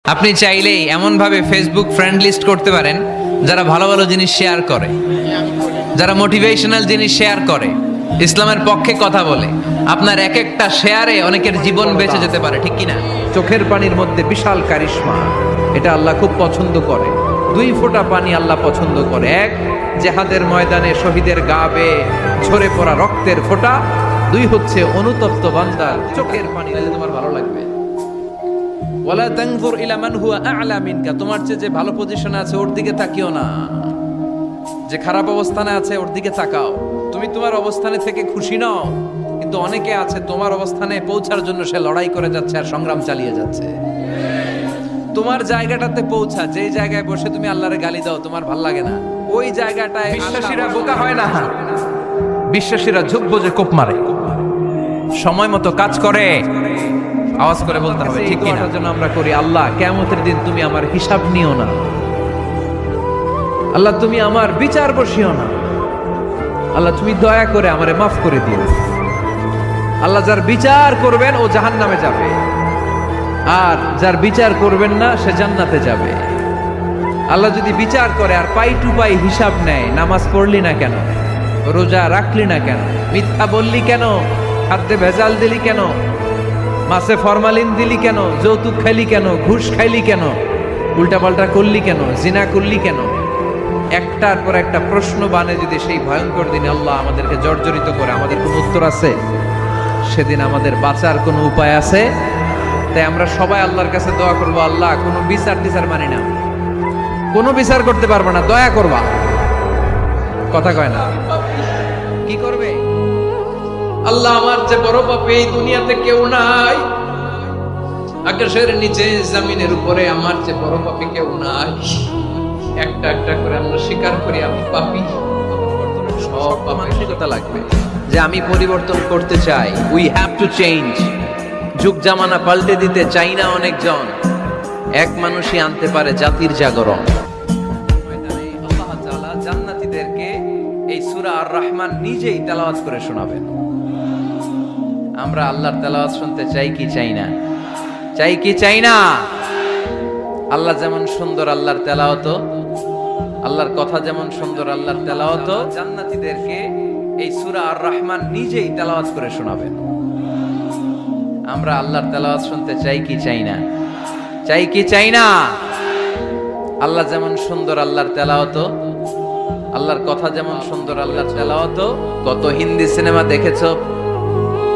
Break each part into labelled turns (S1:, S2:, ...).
S1: আপনি চাইলেই এমন ভাবে ফেসবুক ফ্রেন্ড লিস্ট করতে পারেন যারা ভালো ভালো জিনিস শেয়ার করে, যারা মোটিভেশনাল জিনিস শেয়ার করে, ইসলামের পক্ষে কথা বলে। আপনার এক একটা শেয়ারে অনেকের জীবন বেঁচে যেতে পারে, ঠিক কি না?
S2: চোখের পানির মধ্যে বিশাল কারিশমা, এটা আল্লাহ খুব পছন্দ করে। 2 ফোঁটা পানি আল্লাহ পছন্দ করে। এক, জেহাদের ময়দানে শহীদের গা বেয়ে ঝরে পড়া রক্তের ফোঁটা। 2 হচ্ছে অনুতপ্ত বান্দার চোখের পানি। তাহলে তোমার ভালো লাগবে। ওয়ালা তানজুর ইলা মান হুয়া আ'লা মিনকা, তোমার চেয়ে যে ভালো পজিশনে আছে ওর দিকে তাকিও না, যে খারাপ অবস্থানে আছে ওর দিকে তাকাও। তুমি তোমার অবস্থানে থেকে খুশি নও, কিন্তু অনেকে আছে তোমার অবস্থানে পৌঁছার জন্য সে লড়াই করে যাচ্ছে আর সংগ্রাম চালিয়ে যাচ্ছে। তোমার জায়গাটাতে পৌঁছা, যে জায়গায় বসে তুমি আল্লাহরে গালি দাও তোমার ভাল লাগে না, ওই জায়গাটায় বিশ্বাসীরা বোকা হয় না, বিশ্বাসীরা ঝুঁকবো যে কোপ মারে, সময় মতো কাজ করে। আওয়াজ করে বলতে হবে, ঠিক কি না? জন্য আমরা করি, আল্লাহ কিয়ামতের দিন তুমি আমার হিসাব নিও না, আল্লাহ তুমি আমার বিচার বসিও না, আল্লাহ তুমি দয়া করে আমারে মাফ করে দিও। আল্লাহ যার বিচার করবেন ও জাহান্নামে যাবে, আর যার বিচার করবেন না সে জান্নাতে যাবে। আল্লাহ যদি বিচার করে আর পাই টু পাই হিসাব নেয়, নামাজ পড়লি না কেন, রোজা রাখলি না কেন, মিথ্যা বললি কেন, খাদ্যে ভেজাল দিলি কেন, মাছে ফরমালিন দিলি কেন, যৌতুক খাইলি কেন, ঘুষ খাইলি কেন, উল্টাপাল্টা করলি কেন, জিনা করলি কেন, একটার পর একটা প্রশ্ন বানে যদি সেই ভয়ঙ্কর দিনে আল্লাহ আমাদেরকে জর্জরিত করে, আমাদের কোনো উত্তর আছে? সেদিন আমাদের বাঁচার কোনো উপায় আছে? তাই আমরা সবাই আল্লাহর কাছে দোয়া করবো, আল্লাহ কোনো বিচার টিচার মানি না, কোনো বিচার করতে পারবো না, দয়া করবা। কথা কয় না, কি করবে? আল্লাহ আমার যে বড় পাপী এই দুনিয়াতে কেউ নাই, আকাশের নিচে জমিনের উপরে আমার যে বড় পাপী কেউ নাই। একটা একটা করে আমরা স্বীকার করি আমি পাপী। সব মানসিকতা লাগবে যে আমি পরিবর্তন করতে চাই। We have to change. যুগ জামানা পাল্টে দিতে চাই না অনেকজন, এক মানুষই আনতে পারে জাতির জাগরণ। আল্লাহ তাআলা জান্নাতীদেরকে এই সূরা আর রহমান নিজেই তেলাওয়াত করে শোনাবেন। আমরা আল্লাহর তেলাওয়াত শুনতে চাই কি চাই না? চাই কি চাই না? আল্লাহ যেমন সুন্দর আল্লাহর তেলাওয়াত, আল্লাহর কথা যেমন সুন্দর আল্লাহর তেলাওয়াত, জান্নাতীদেরকে এই সূরা আর রহমান নিজেই তেলাওয়াত করে শোনাবেন। আমরা আল্লাহর তেলাওয়াত শুনতে চাই কি চাই না? চাই কি চাই না? আল্লাহ যেমন সুন্দর আল্লাহর তেলাওয়াত, আল্লাহর কথা যেমন সুন্দর আল্লাহর তেলাওয়াত। কত হিন্দি সিনেমা দেখেছো,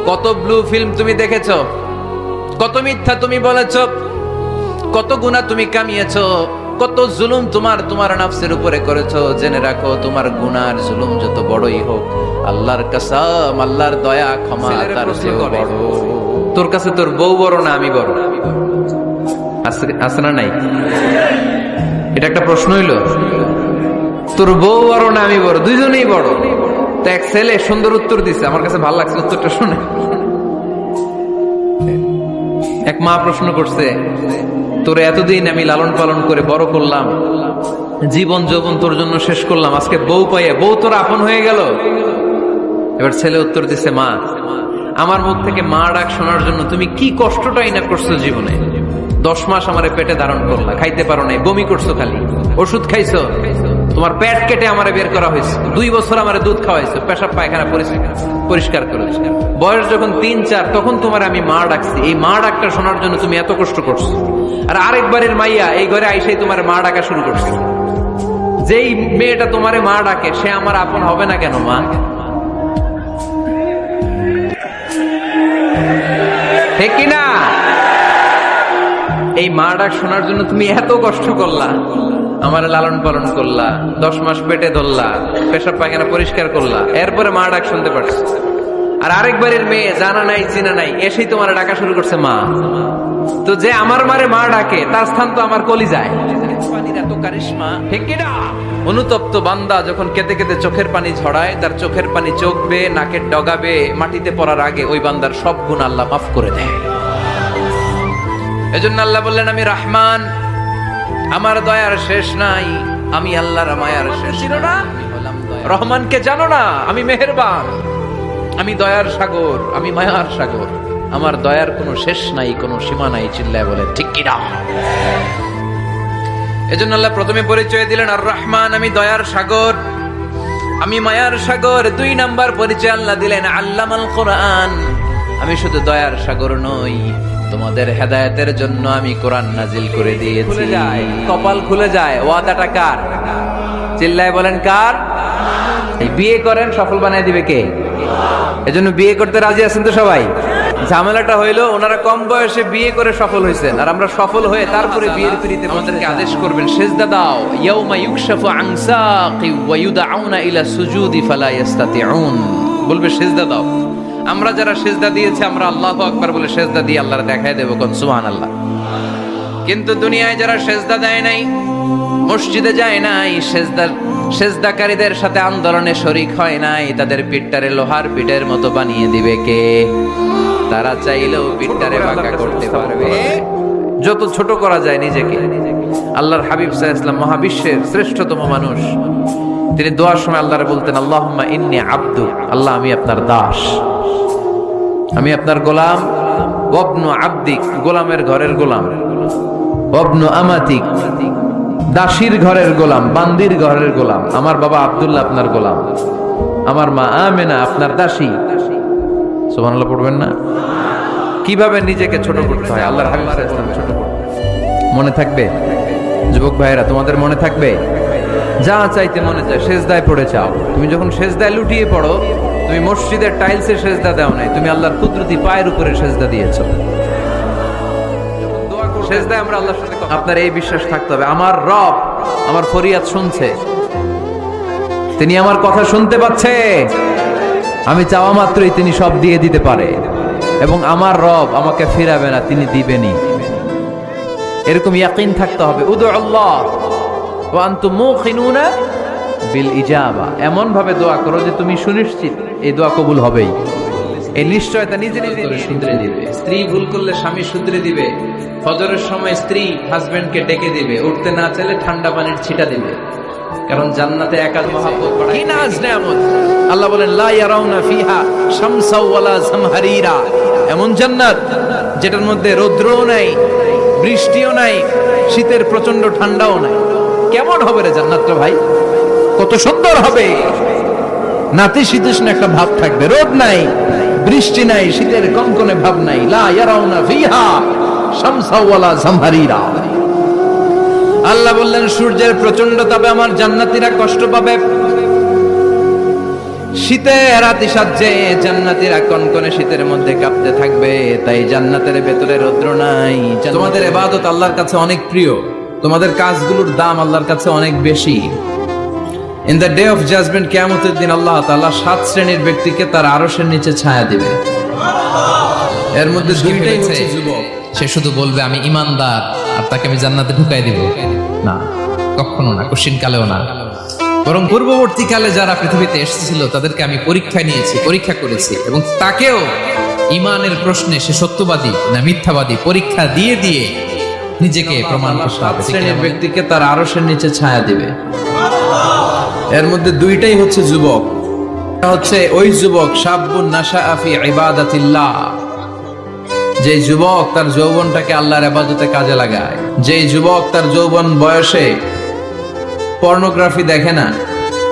S2: কত ব্লু ফিল্ম তুমি দেখেছো, কত মিথ্যা তুমি বলেছো, কত গুনাহ তুমি কামিয়েছো, কত জুলুম তোমার নাফসের উপরে করেছো। জেনে রাখো, তোমার গুনার জুলুম যত বড়ই হোক, আল্লাহর কসম, আল্লাহর দয়া ক্ষমা তার চেয়ে বড়। তোর কাছে তোর বউ বড় না আমি বড়? আছে না নাই? এটা একটা প্রশ্ন হইলো। তোর বউ বড় না আমি বড়? দুইজনেই বড়। তো এক ছেলে সুন্দর উত্তর দিছে, আমার কাছে ভালো লাগছে উত্তরটা শুনে। এক মা প্রশ্ন করছে, তোর এতদিন আমি লালন পালন করে বড় করলাম, জীবন যৌবন তোর জন্য শেষ করলাম, আজকে বউ পাইয়ে বউ তোর আপন হয়ে গেল। এবার ছেলে উত্তর দিছে, মা আমার মুখ থেকে মা ডাক শোনার জন্য তুমি কি কষ্টটাই না করছো জীবনে। 10 মাস আমারে পেটে ধারণ করলা, খাইতে পারো নাই, বমি করছো, খালি ওষুধ খাইছো, তোমার পেট কেটে আমারে বের করা হয়েছে, 2 বছর আমারে দুধ খাওয়াইছো, পেশাব পায়খানা পরিষ্কার করেছো। বয়স যখন 3-4 তখন তোমার আমি মা ডাকছি। এই মা ডাকটা শোনার জন্য তুমি এত কষ্ট করছো, আর আরেকবারের মাইয়া এই ঘরে আইসাই তোমার মা ডাকা শুরু করছে। যেই মেয়েটা তোমারে মা ডাকে সে আমার আপন হবে না কেন? মা ঠিক কিনা? এই মা ডাক শোনার জন্য তুমি এত কষ্ট করলা, আমার লালন পালন করলা, 10 মাস পেটে ধরলা, পেশাব পায়খানা পরিষ্কার করলা, এরপরে মা ডাক শুনতে পারছো। আর আরেকবারের মেয়ে জানা নাই চিনা নাই এসেই তোমার ডাকা শুরু করছে মা। তো যে আমার মারে মা ডাকে তার স্থান তো আমার কলিজায়। পানির এত কারিশমা, ঠিক কিনা? অনুতপ্ত বান্দা যখন কেঁদে কেঁদে চোখের পানি ঝরায়, তার চোখের পানি চোখ বেয়ে নাকের ডগাবে মাটিতে পড়ার আগে ওই বান্দার সব গুণ আল্লাহ মাফ করে দেয়। এজন্য আল্লাহ বললেন, আমি রহমান, আমার দয়ার শেষ নাই, আমি আল্লাহর মায়ার শেষ না। রহমানকে জানো না? আমি মেহেরবান, আমি দয়ার সাগর, আমি মায়ার সাগর। আমার দয়ার কোনো শেষ নাই, কোনো সীমা নাই। চিল্লায় বলে ঠিক কিনা? এজন্য আল্লাহ প্রথমে পরিচয় দিলেন আর রহমান, আমি দয়ার সাগর, আমি মায়ার সাগর। 2 নাম্বার পরিচয় আল্লাহ দিলেন আল্লামাল কোরআন, আমি শুধু দয়ার সাগর নই, তোমাদের হেদায়েতের জন্য আমি কোরআন নাজিল করে দিয়েছি। খুলে যায়, কপাল খুলে যায়। ওয়াদাটা কার? চিল্লায় বলেন কার? বিয়ে করেন, সফল বানায় দিবে কে? এজন্য বিয়ে করতে রাজি আছেন তো সবাই? ঝামেলাটা হইলো ওনারা কম বয়সে বিয়ে করে সফল হয়েছেন, আর আমরা সফল হয়ে তারপরে বিয়ের পিড়িতে আমাদেরকে আদেশ করবেন সিজদা দাও। ইয়াউমা ইউকশাফু আন সাকি ওয়া ইউদআউনা ইলা সুজুদি ফালা ইস্তাতিউন, বলবে সিজদা দাও। আমরা যারা সিজদা দিয়েছি আমরা আল্লাহু আকবার বলে সিজদা দিয়ে আল্লাহর দেখায় দেব, কোন সুবহানাল্লাহ। কিন্তু দুনিয়ায় যারা সিজদা দেয় নাই, মসজিদে যায় নাই, সেজদাকারীদের সাথে আন্দোলনে শরীক হয় নাই, তাদের পিঠটারে লোহার পিঠের মতো বানিয়ে দিবে কে? তারা চাইলেও পিঠটারে বাঁকা করতে পারবে। যত ছোট করা যায় নিজেকে। আল্লাহর হাবিব সাল্লাল্লাহু আলাইহি ওয়াসাল্লাম মহাবিশ্বের শ্রেষ্ঠতম মানুষ, তিনি দোয়ার সময় আল্লাহরে বলতেন আল্লাহুম্মা ইন্নী আবদু, আল্লাহ আমি আপনার দাস, আমি আপনার গোলাম। ওয়াবনু আবদিক, গোলামের ঘরের গোলাম। ওয়াবনু আমাতিক, দাসীর ঘরের গোলাম, বান্দির ঘরের গোলাম। আমার বাবা আব্দুল্লাহ আপনার গোলাম, আমার মা আমেনা আপনার দাসী। সুবহানাল্লাহ পড়বেন না? কিভাবে নিজেকে ছোট করতে হয় আল্লাহর হাবিব সাল্লাল্লাহু আলাইহি ওয়াসাল্লাম ছোট করতে। মনে থাকবে যুবক ভাইয়েরা? তোমাদের মনে থাকবে? যা চাইতে মনে চায় সেজদায় পড়ে চাও। তুমি যখন সেজদায় লুটিয়ে পড়ো, তুমি মসজিদের টাইলসে সেজদা দাও নাই, তুমি আল্লাহর কুদরতি পায়ের উপরে সেজদা দিয়েছো। সেজদায় আমরা আল্লাহর সাথে আপনার এই বিশ্বাস থাকতে হবে, আমার রব আমার ফরিয়াদ শুনছে, তিনি আমার কথা শুনতে পাচ্ছে, আমি চাওয়া মাত্রই তিনি সব দিয়ে দিতে পারে, এবং আমার রব আমাকে ফিরাবে না, তিনি দিবেনই। এরকম ইয়াকিন থাকতে হবে। উদু আল্লাহ ওয়া আনতুম মুকিনুনা বিল ইজাবা, এমন ভাবে দোয়া করো যে তুমি সুনিশ্চিত এই দোয়া কবুল হবেই। এই নিশ্চয়তা নিজে নিজে শুধরে দিবে। স্ত্রী ভুল করলে স্বামী শুধরে দিবে। ফজরের সময় স্ত্রী হাজবেন্ডকে ডেকে দিবে, উঠতে না চাইলে ঠান্ডা পানির ছিটা দিবে, কারণ জান্নাতে একাল মহাব্বত কি নাজ নেয়ামত। আল্লাহ বলেন লা ইয়ারাউনা ফিহা শামসা ওয়ালা জামহারিরা, এমন জান্নাত যেটার মধ্যে রৌদ্রও নাই, বৃষ্টিও নাই, শীতের প্রচন্ড ঠান্ডাও নাই। কেমন হবে রে জান্নাতটা ভাই? কত সুন্দর হবে! নাতিশীতোষ্ণ একটা ভাব থাকবে, রোদ নাই, বৃষ্টি নাই, শীতের কনকনে ভাব নাই। লা ইয়ারাউনা ফিহা শামসা ওয়ালা জামহারিরা। আল্লাহ বললেন সূর্যের প্রচন্ড তাপে আমার জান্নাতীরা কষ্ট পাবে, শীতে রাতি সাজে জান্নাতীরা কনকনে শীতের মধ্যে কাঁপতে থাকবে। তাই জান্নাতের ভেতরে রৌদ্র নাই। তোমাদের ইবাদত আল্লাহর কাছে অনেক প্রিয়, তোমাদের কাজগুলোর দাম আল্লাহর কাছে অনেক বেশি। In the day of judgement, কিয়ামতের দিন আল্লাহ তাআলা 7 শ্রেণীর ব্যক্তিকে তার আরশের নিচে ছায়া দিবে। এর মধ্যে দুইটাই হচ্ছে যুবক।
S1: সে শুধু বলবে আমি ইমানদার, আর তাকে আমি জান্নাতে ঢুকাই দিব না, কখনো না, কঠিন কালেও না। বরং পূর্ববর্তীকালে যারা পৃথিবীতে এসেছিল তাদেরকে আমি পরীক্ষায় নিয়েছি, পরীক্ষা করেছি, এবং তাকেও ইমানের প্রশ্নে সে সত্যবাদী না মিথ্যাবাদী পরীক্ষা দিয়ে দিয়ে নিজেকে প্রমাণ করতে হবে।
S2: শ্রেণীর ব্যক্তিকে তার আরশের নিচে ছায়া দিবে। এর মধ্যে দুইটাই হচ্ছে যুবক। হচ্ছে ওই যুবক শাবুন নাশাআ ফি ইবাদাতিল্লাহ, যে যুবক তার যৌবনটাকে আল্লাহর ইবাদতে কাজে লাগায়, যে যুবক তার যৌবন বয়সে পর্নোগ্রাফি দেখে না,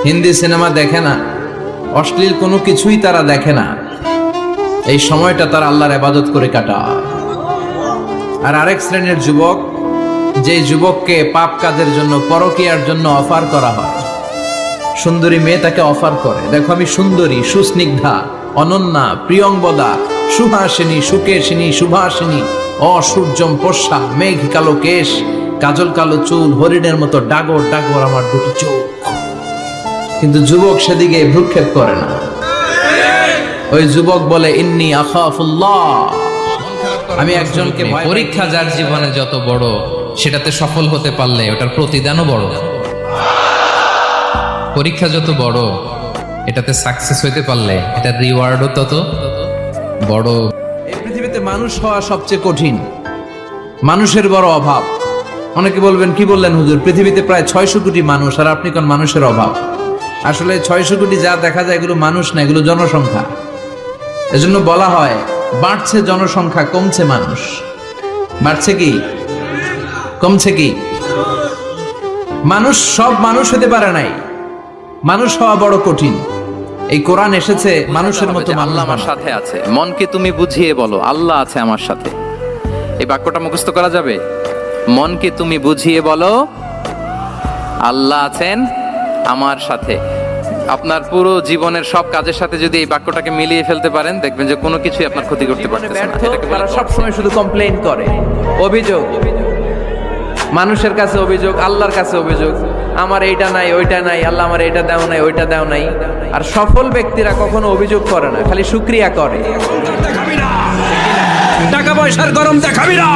S2: হিন্দি সিনেমা দেখে না, অশ্লীল কোনো কিছুই তারা দেখে না, এই সময়টা তারা আল্লাহর ইবাদত করে কাটায়। আর আরেক শ্রেণীর যুবক, যে যুবককে পাপ কাজের জন্য, পরকীয়ার জন্য অফার করা হয়, সুন্দরী মেয়ে তাকে অফার করে, দেখো আমি সুন্দরী, সুস্নিগ্ধা, অনন্যা, প্রিয়ংবদা, সুহাসিনী, সুকেশিনী, সুভাসিনী, অসূর্যম পোষা, মেঘ কালো কেশ, কাজল কালো চুল, হরিণের মতো ডাগর ডাগর আমার দুটি চোখ। কিন্তু যুবক সেদিকে ভ্রুক্ষেপ করে না। ওই যুবক বলে ইন্নী আখাফুল্লাহ, আমি একজনকে ভয়।
S1: পরীক্ষা যার জীবনে যত বড়, সেটাতে সফল হতে পারলে ওটার প্রতিদানও বড়। পরীক্ষা যত বড়, এটাতে সাকসেস হইতে পারলে এটার রিওয়ার্ডও তত বড়।
S2: এই পৃথিবীতে মানুষ হওয়া সবচেয়ে কঠিন, মানুষের বড় অভাব। অনেকে বলবেন কি বললেন হুজুর, পৃথিবীতে প্রায় 600 কোটি মানুষ, আর আপনি কোন মানুষের অভাব? আসলে 600 কোটি যা দেখা যায় এগুলো মানুষ না, এগুলো জনসংখ্যা। এজন্য বলা হয়
S1: বাড়ছে জনসংখ্যা, কমছে মানুষ। বাড়ছে কি কমছে কি? মানুষ সব মানুষ হতে পারে নাই, মানুষ হওয়া বড় কঠিন। এই কোরআন এসেছে মানুষের মতো।
S3: আল্লাহ আমার সাথে আছে, মনকে তুমি বুঝিয়ে বলো আল্লাহ আছে আমার সাথে। এই বাক্যটা মুখস্থ করা যাবে? মনকে তুমি বুঝিয়ে বলো আল্লাহ আছেন আমার সাথে। আপনার পুরো জীবনের সব কাজের সাথে যদি এই বাক্যটাকে মিলিয়ে ফেলতে পারেন, দেখবেন যে কোনো কিছুই আপনার ক্ষতি করতে পারতেছে না। এটাকে বলে
S2: তারা সবসময় শুধু কমপ্লেইন করে, অভিযোগ, মানুষের কাছে অভিযোগ, আল্লাহর কাছে অভিযোগ, আমার এইটা নাই ওইটা নাই, আল্লাহ আমার এইটা দাও নাই ওইটা দাও নাই। আর সফল ব্যক্তিরা কখনো অভিযোগ করে না, খালি শুকরিয়া করে।
S1: টাকা পয়সার গরম দেখাবি না।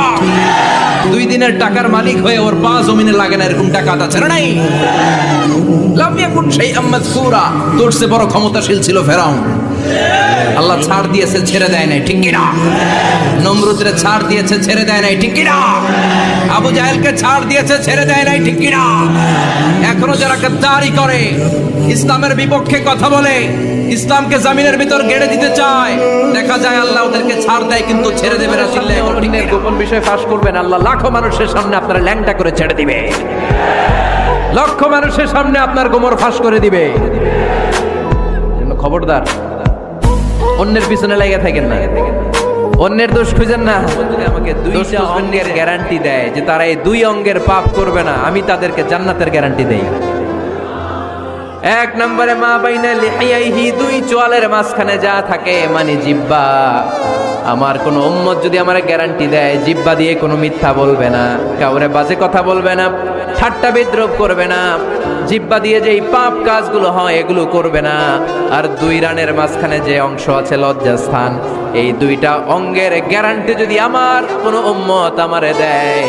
S1: 2 দিনের টাকার মালিক হয়ে ওর পা জমিনে লাগে না, এরকম টাকা আছে না? নাই। লাম ইয়াকুন শাইআম মাযকুরা। তোর চেয়ে বড় ক্ষমতাশীল ছিল ফেরাউন, আল্লাহ ছাড় দিয়েছে, ছেড়ে দেয় নাই, ঠিক কি না? নমরুদরে ছাড় দিয়েছে, ছেড়ে দেয় নাই, ঠিক কি না? আবু জাহেলকে ছাড় দিয়েছে, ছেড়ে দেয় নাই, ঠিক কি না? এখনো যারা গাদ্দারি করে, ইসলামের বিপক্ষে কথা বলে, ইসলামকে জামিনের ভিতর গেড়ে দিতে চায়, দেখা যায় আল্লাহ ওদেরকে ছাড় দেয় কিন্তু ছেড়ে দেবে না।
S2: অন্যের গোপন বিষয় ফাঁস করবেন, আল্লাহ লাখো মানুষের সামনে আপনার ল্যাংটা করে ছেড়ে দিবে, লক্ষ মানুষের সামনে আপনার গোমর ফাঁস করে দিবে। খবরদার, অন্যের পিছনে লেগে থাকেন না, অন্যের দোষ খুঁজেন না। যদি আমাকে 2টা অঙ্গের গ্যারান্টি দেয় যে তারা এই 2 অঙ্গের পাপ করবে না, আমি তাদেরকে জান্নাতের গ্যারান্টি দেই। 1 নম্বরে মা বাইনা লিহিয়াইহি, 2 চোয়ালের মাঝখানে যা থাকে মানে জিহ্বা। আমার কোন উম্মত যদি আমার গ্যারান্টি দেয় জিহ্বা দিয়ে কোনো মিথ্যা বলবে না, কাউরে বাজে কথা বলবে না, ঠাট্টা বিদ্রূপ করবে না, জিহ্বা দিয়ে যেই পাপ কাজগুলো হয় এগুলো করবে না। আর 2 রানের মাঝখানে যে অংশ আছে লজ্জাস্থান, এই 2টা অঙ্গের গ্যারান্টি যদি আমার কোন উম্মত আমারে দেয়,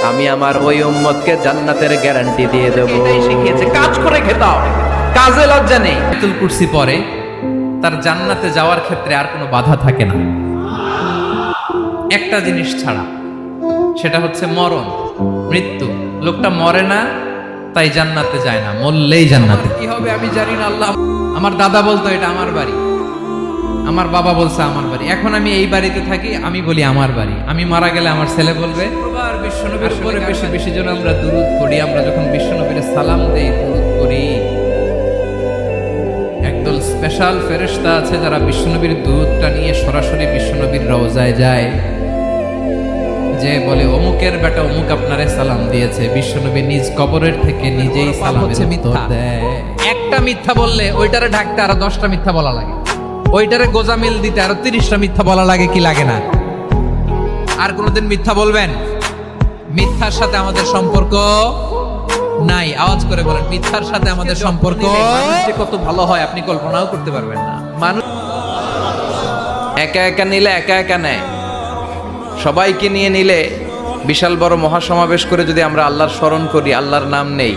S2: আমি আমার ওই উম্মতকে জান্নাতের গ্যারান্টি দিয়ে দেবো। এটাই শিখিয়েছে, কাজ করে খেতাও, কাজে লজ্জা নেই।
S1: আয়াতুল কুরসি পরে তার জান্নাতে যাওয়ার ক্ষেত্রে আর কোনো বাধা থাকে না, একটা জিনিস ছাড়া, সেটা হচ্ছে মরণ, মৃত্যু। লোকটা মরে না তাই জান্নাতে যায় না, মরলেই জান্নাতে। কি হবে আমি জানি না। আল্লাহ, আমার দাদা বলতো এটা আমার বাড়ি, আমার বাবা বলছে আমার বাড়ি, এখন আমি এই বাড়িতে থাকি, আমি বলি আমার বাড়ি। আমি মারা গেলে আমার ছেলে বলবে বিশ্বনবীর উপরে বেশি বেশি যেন আমরা দুরূদ পড়ি। আমরা যখন বিশ্বনবীর সালাম দেই, দুরূদ পড়ি, একদল স্পেশাল ফেরেশতা আছে যারা বিশ্বনবীর দুধটা নিয়ে সরাসরি বিশ্বনবীর রওজায় যায়, যে বলে অমুকের বেটা অমুক আপনারে সালাম দিয়েছে। বিশ্বনবী নিজ কবরের থেকে নিজেই সালামের উত্তর দেয়। একটা মিথ্যা বললে ওইটারে ঢাকতে আরো 10টা মিথ্যা বলা লাগে, ওইটারে গোজামিল দিতে আরো 30টা মিথ্যা বলা লাগে, কি লাগে না? আর কোনোদিন মিথ্যা বলবেন? মিথ্যার সাথে আমাদের সম্পর্ক নাই। আওয়াজ করে বলেন, মিথ্যার সাথে আমাদের সম্পর্ক।
S2: যে কত ভালো হয় আপনি কল্পনাও করতে পারবেন না। মানুষ
S1: একা একা নিলে একা একা নেয়, সবাইকে নিয়ে নিলে, বিশাল বড় মহাসমাবেশ করে যদি আমরা আল্লাহর স্মরণ করি, আল্লাহর নাম নেই,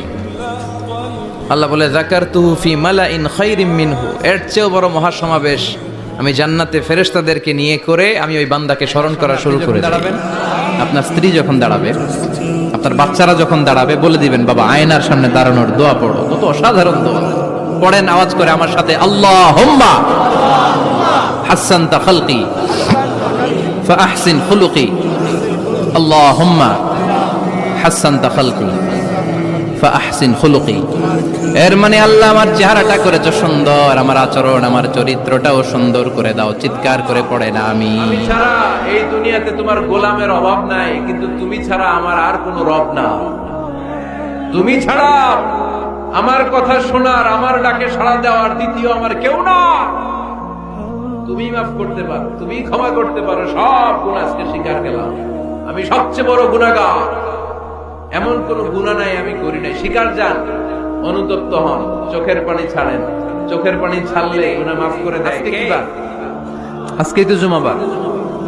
S1: আল্লাহ বলে যাকারতুহু ফি মালাইন খায়রিম মিনহু, এর চেয়েও বড় মহাসমাবেশ আমি জান্নাতে ফেরেশতাদেরকে নিয়ে করে আমি ওই বান্দাকে স্মরণ করা শুরু করে দিই। আপনার স্ত্রী যখন দাঁড়াবে, আপনার বাচ্চারা যখন দাঁড়াবে, বলে দিবেন বাবা আয়নার সামনে দাঁড়ানোর দোয়া পড়ো। কত অসাধারণ দোয়া, পড়েন আওয়াজ করে আমার সাথে, আল্লাহুম্মা হাসানতা খালকি ফাআহসিন খুলুকি, আল্লাহুম্মা হাসানতা খালকি ফাআহসিন খুলুকি। এর মানে আল্লাহ আমার চেহারাটা করেছো সুন্দর, আমার আচরণ, আমার চরিত্রটাও সুন্দর করে দাও। চিৎকার করে পড়ে না আমি
S2: ছাড়া এই দুনিয়াতে তোমার গোলামের অভাব নাই, কিন্তু তুমি ছাড়া আমার আর কোনো রব না। তুমি ছাড়া আমার কথা শোনার, আমার ডাকে সাড়া দেওয়ার দ্বিতীয় আমার কেউ না। তুমি মাফ করতে পারো, তুমি ক্ষমা করতে পারো, সব গুনাহ আজকে স্বীকার গেলাম, আমি সবচেয়ে বড় গুনাহগার। এমন কোন গুনাহ নাই আমি করি নাই। স্বীকার যান, অনুতপ্ত হন, চোখের পানি ছাড়েন। চোখের পানি ছাড়লে গুনাহ মাফ করে দেয় কে? আজকেই তো জুমাবার।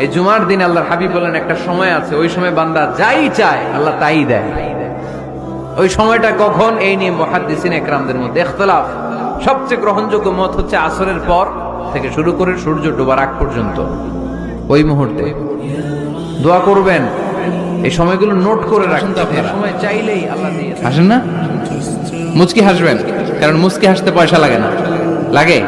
S2: এই জুমার দিন আল্লাহর হাবিব বলেন একটা সময় আছে, ওই সময় বান্দা যাই চায় আল্লাহ তাই দেয়। ওই সময়টা কখন? এই নিয়ে মুহাদ্দিসিন ইকরামদের মধ্যে ইখতিলাফ। সবচেয়ে গ্রহণযোগ্য মত হচ্ছে আসরের পর থেকে শুরু করে সূর্য ডোবার আগ পর্যন্ত, ওই মুহূর্তে দোয়া করবেন। এই সময়গুলো নোট করে রাখুন, এই সময় চাইলেই আল্লাহ দিয়ে। হাসেন না? মুচকি হাসবেন, কারণ মুচকি হাসতে পয়সা লাগে না। লাগে?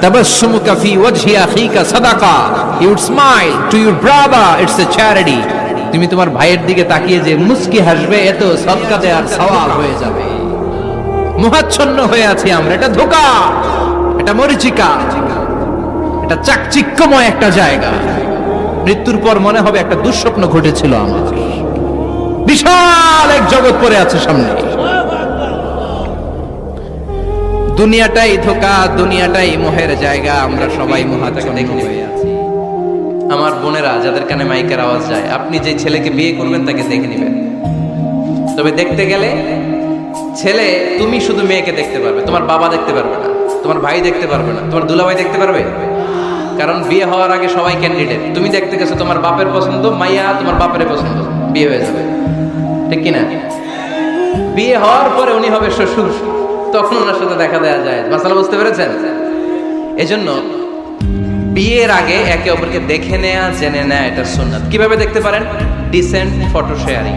S2: তাবাসসুমুকা ফি ওয়াজহি আখিকা সাদাকা, you would smile to your brother, it's a charity. তুমি তোমার ভাইয়ের দিকে তাকিয়ে যে মুস্কি হাসবে, এত সদকা দেওয়ার সওয়াব হয়ে যাবে। মোহাচ্ছন্ন হয়ে আছি আমরা, এটা ধোঁকা, এটা মরিচিকা, এটা চাকচিক্যময় একটা জায়গা। মৃত্যুর পর মনে হবে একটা দুঃস্বপ্ন ঘটেছিল আমার, বিশাল এক জগৎ পড়ে আছে সামনে। দুনিয়াটাই ধোঁকা, দুনিয়াটাই মোহের জায়গা, আমরা সবাই মোহাচ্ছন্ন হয়ে আছি। আমার বোনেরা যাদের কানে মাইকের আওয়াজ যায়, আপনি যে ছেলেকে বিয়ে করবেন তাকে দেখে নেবেন। তবে দেখতে গেলে ছেলে, তুমি শুধু মেয়েকে দেখতে পারবে, তোমার বাবা দেখতে পারবে না, তোমার ভাই দেখতে পারবে না, তোমার দুলাভাই দেখতে পারবে। কারণ বিয়ে হওয়ার আগে সবাই ক্যান্ডিডেট। তুমি দেখতে গেছো, তোমার বাপের পছন্দ, মাইয়া তোমার বাপের পছন্দ, বিয়ে হয়ে যাবে, ঠিক কিনা? বিয়ে হওয়ার পরে উনি হবে শ্বশুর, তখন ওনার সাথে দেখা দেওয়া যায়। মাসালা বুঝতে পেরেছেন? এজন্য বিয়ের আগে একে অপরকে দেখে নেয়া, জেনে নেয়া, এটা সুন্নাত। কিভাবে দেখতে পারেন? ডিসেন্ট ফটো শেয়ারিং,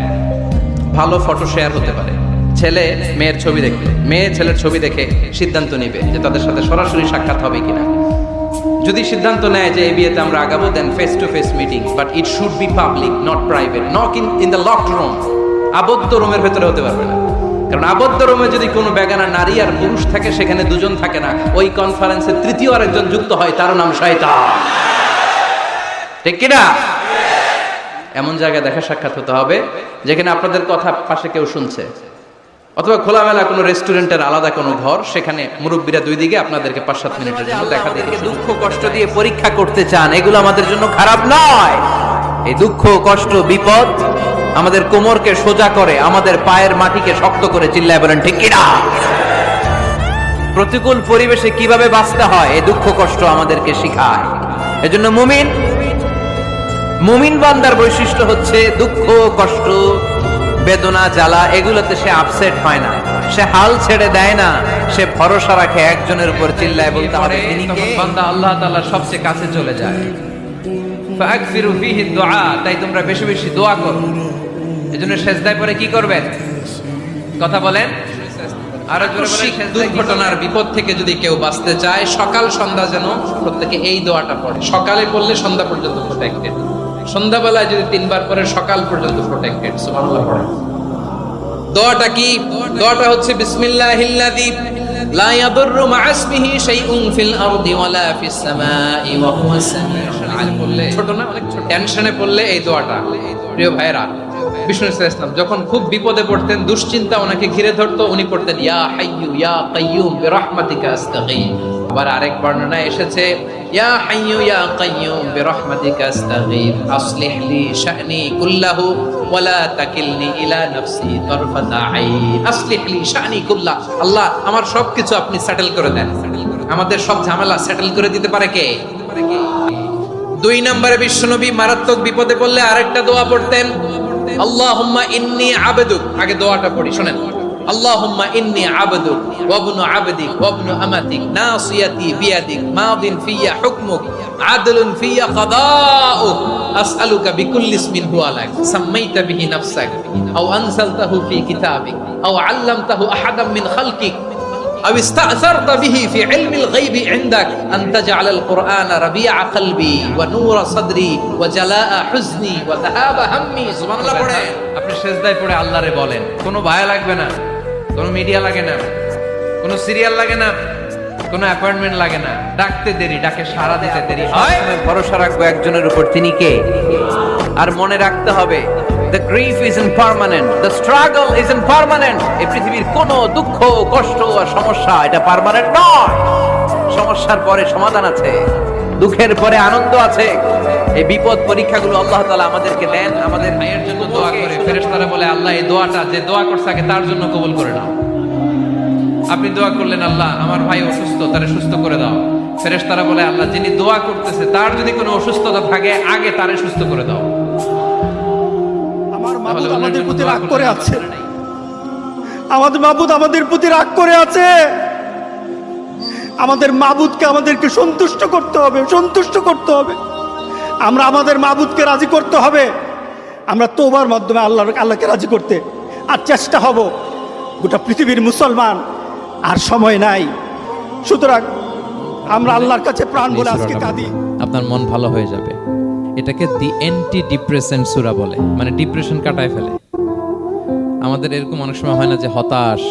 S2: ভালো ফটো শেয়ার হতে পারে। ছেলে মেয়ের ছবি দেখবে, মেয়ে ছেলের ছবি দেখে সিদ্ধান্ত নিবে যে তাদের সাথে সরাসরি সাক্ষাৎ হবে কিনা। যদি সিদ্ধান্ত নেয় যে এই বিয়েতে আমরা আগাবো, then face to face meeting, but it should be public, not private, not in the locked room. আবদ্ধ রুমের ভেতরে হতে পারবে না, কারণ আবদ্ধ রুমে যদি কোনো বেগানা নারী আর পুরুষ থাকে, সেখানে দুজন থাকে না, ওই কনফারেন্সে তৃতীয় আরেকজন যুক্ত হয়, তার নাম শয়তান, ঠিক কিনা? এমন জায়গায় দেখা সাক্ষাৎ হতে হবে যেখানে আপনাদের কথা পাশে কেউ শুনছে, অথবা খোলামেলা কোনো রেস্টুরেন্টের আলাদা কোনো ঘর, সেখানে মুরব্বীরা দুই দিকে আপনাদেরকে 5-7 মিনিটের জন্য দেখা দিয়ে দুঃখ কষ্ট দিয়ে পরীক্ষা করতে চান। এগুলো আমাদের জন্য খারাপ নয়। এই দুঃখ কষ্ট বিপদ আমাদের কোমরকে সোজা করে, আমাদের পায়ের মাটিকে শক্ত করে, চিল্লায় বলেন ঠিক কিনা? প্রতিকূল পরিবেশে কিভাবে বাঁচতে হয় এই দুঃখ কষ্ট আমাদেরকে শিখায়। এজন্য মুমিন বান্দার বৈশিষ্ট্য হচ্ছে দুঃখ কষ্ট বেদনা জ্বালা এগুলোতে সে আপসেট হয় না, সে হাল ছেড়ে দেয় না, সে ভরসা রাখে একজনের উপর। চিল্লায় বলতে হবে তিনি কে? বান্দা আল্লাহ তাআলার সবচেয়ে কাছে চলে যায়। ফাকফিরু ফিহি দুআ, তাই তোমরা বেশি বেশি দোয়া করো। এজন্য সেজদায় পরে কি করবেন? কথা বলেন আরো জোরে বলেন। দুর্ঘটনার বিপদ থেকে যদি কেউ বাঁচতে চায়, সকাল সন্ধ্যা যেন প্রত্যেকে এই দোয়াটা পড়ে। সকালে পড়লে সন্ধ্যা পর্যন্ত প্রোটেক্টেড, সন্ধ্যাবেলায় যদি 3 বার পরে সকাল পর্যন্ত প্রোটেক্টেড। সুবহানাল্লাহ পড়েন। দোয়াটা কি? দোয়াটা হচ্ছে বিসমিল্লাহিল্লাযী লা ইয়াদুররু মা ইসমিহি শাইউন ফিল আরদি ওয়ালা ফিস সামাই ওয়া হুয়াস সামিউল আলিম। বললে ছোট না, অনেক ছোট। টেনশনে পড়লে এই দোয়াটা। প্রিয় ভাইরা, বিষ্ণু ইসলাম যখন খুব বিপদে পড়তেন, দুশ্চিন্তা ওনাকে ঘিরে ধরতো, উনি পড়তেন ইয়া হাইয়্যু ইয়া কাইয়্যুম বিরহমাতিকা আস্তাগীথ। আবার আরেক বর্ণনায় এসেছে ইয়া হাইয়্যু ইয়া কাইয়্যুম বিরহমাতিকা আস্তাগীথ আসলিহ লি শা'নি কুল্লাহু ওয়া লা তাকিলনি ইলা নাফসি তারফাতা আইন। আসলিহ লি শা'নি কুল্লাহ, আল্লাহ আমার সবকিছু আপনি সেটেল করে দেন। আমাদের সব ঝামেলা সেটেল করে দিতে পারে কে? 2 নম্বরে বিশ্বনবী মারাত্মক বিপদে পড়লে আরেকটা দোয়া পড়তেন, আল্লাহুম্মা ইন্নী আবদুক। আগে দোয়াটা পড়ি, শুনেন। আল্লাহুম্মা ইন্নী আবদুক ওয়া ইবনু আবদিক ওয়া ইবনু আমাতিক নাসিয়াতি বিয়াদিক মাদিন ফিয়া হুকমুক আদলুন ফিয়া কাদাউক আসআলুকা বিকুল্লি ইসমিন হুয়া লাক সাম্মাইতা বিহি নাফসাক আও আনসালতাহু ফি কিতাবিক আও আল্লামতাহু আহাদাম মিন খালকিক أو استأثرت به في علم الغيب عندك أن تجعل القرآن ربيع قلبي ونور صدري وجلاء حزني وذهاب همي। সুবহান আল্লাহ পড়ে আপনি সেজদায় পড়ে আল্লাহরে বলেন। কোনো ভায়া লাগবে না, কোনো মিডিয়া লাগে না, কোনো সিরিয়াল লাগে না, কোনো অ্যাপয়েন্টমেন্ট লাগে না, ডাকতে দেরি, ডাকে সাড়া দিতে দেরি হয়। ভরসা রাখবো একজনের উপর, তিনি কে? আর মনে রাখতে হবে the grief is impermanent, the struggle is impermanent। এই পৃথিবীর কোনো দুঃখ কষ্ট আর সমস্যা এটা পার্মানেন্ট নয়। সমস্যার পরে সমাধান আছে, দুঃখের পরে আনন্দ আছে। এই বিপদ পরীক্ষাগুলো আল্লাহ তাআলা আমাদেরকে দেন, আমাদের ভাইয়ের জন্য দোয়া করে। ফেরেশতারা বলে আল্লাহ এই দোয়াটা যে দোয়া করছে আগে তার জন্য কবুল করে নাও। আপনি দোয়া করলেন আল্লাহ আমার ভাই অসুস্থ, তারে সুস্থ করে দাও। ফেরেশতারা বলে আল্লাহ যিনি দোয়া করতেছে তার যদি কোনো অসুস্থতা থাকে আগে তারে সুস্থ করে দাও।
S4: আমাদের প্রতি রাগ করে আছে, আমাদের মাবুদ আমাদের প্রতি রাগ করে আছে। আমাদের মাবুদকে আমাদেরকে সন্তুষ্ট করতে হবে, সন্তুষ্ট করতে হবে। আমরা আমাদের মাবুদকে রাজি করতে হবে। আমরা তওবার মাধ্যমে আল্লাহকে রাজি করতে আর চেষ্টা হব। গোটা পৃথিবীর মুসলমান আর সময় নাই, সুতরাং আমরা আল্লাহর কাছে প্রাণ
S2: এই
S4: বলে আজকে
S2: সূরাটা
S4: কাঁদি।
S2: আপনার মন ভালো হয়ে যাবে। এটাকে দি অ্যান্টি ডিপ্রেসেন্ট সূরা বলে, মানে ডিপ্রেশন কাটায় ফেলে। আমাদের এরকম অনেক সময় হয় না যে হতাশ,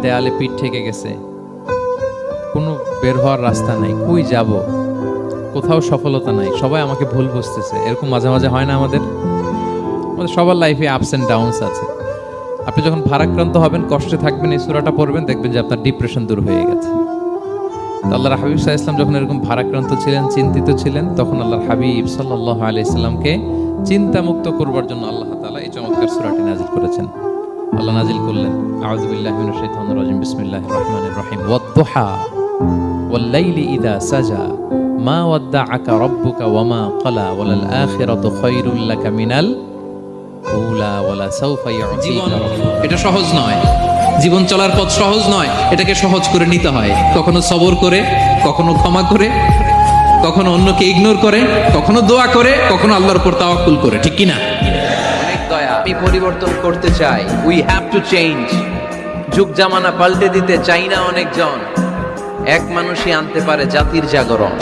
S2: দেয়ালে পিঠ ঠেকে গেছে, কোনো বের হওয়ার রাস্তা নাই, কই যাব, কোথাও সফলতা নাই, সবাই আমাকে ভুল বুঝতেছে, এরকম মাঝে মাঝে হয় না আমাদের? আমাদের সবার লাইফে আপস এন্ড ডাউনস আছে। আপনি যখন ভারাক্রান্ত হবেন, কষ্টে থাকবেন, এই সূরাটা পড়বেন, দেখবেন যে আপনার ডিপ্রেশন দূর হয়ে গেছে। তো আল্লাহর হাবিব সাল্লাল্লাহু আলাইহি ওয়াসাল্লাম যখন এরকম ভারাক্রান্ত ছিলেন, চিন্তিত ছিলেন, তখন আল্লাহর হাবিব সাল্লাল্লাহু আলাইহি সাল্লামকে চিন্তামুক্ত করবার জন্য আল্লাহ তাআলা এই চমৎকার সূরাটি নাযিল করেছেন। আল্লাহ নাযিল করলেন, আউযু বিল্লাহি মিনাশ শাইতানির রাজিম, বিসমিল্লাহির রহমানির রহিম, ওয়াদ-দুহা ওয়াল-লাইলি ইযা সাজা মা ওয়াদ্দাআকা রাব্বুকা ওয়া মা ক্বালা ওয়ালাল আখিরাতু খায়রুল লাকা মিনাল উলা ওয়ালা সাওফা
S1: জীবন
S2: ইউ'তিকা রাব্বুকা।
S1: এটা সহজ নয়, জীবন চলার পথ সহজ নয়, এটাকে সহজ করে নিতে হয়। কখনো সবর করে, কখনো ক্ষমা করে, কখনো অন্যকে ইগনোর করে, কখনো দোয়া করে, কখনো আল্লাহর উপর তাওয়াক্কুল করে, ঠিক কি না? অনেক দয়া, আমি পরিবর্তন করতে চাই, উই হ্যাভ টু চেঞ্জ। যুগ জামানা পাল্টে দিতে চাই না অনেকজন, এক মানুষই আনতে পারে জাতির জাগরণ।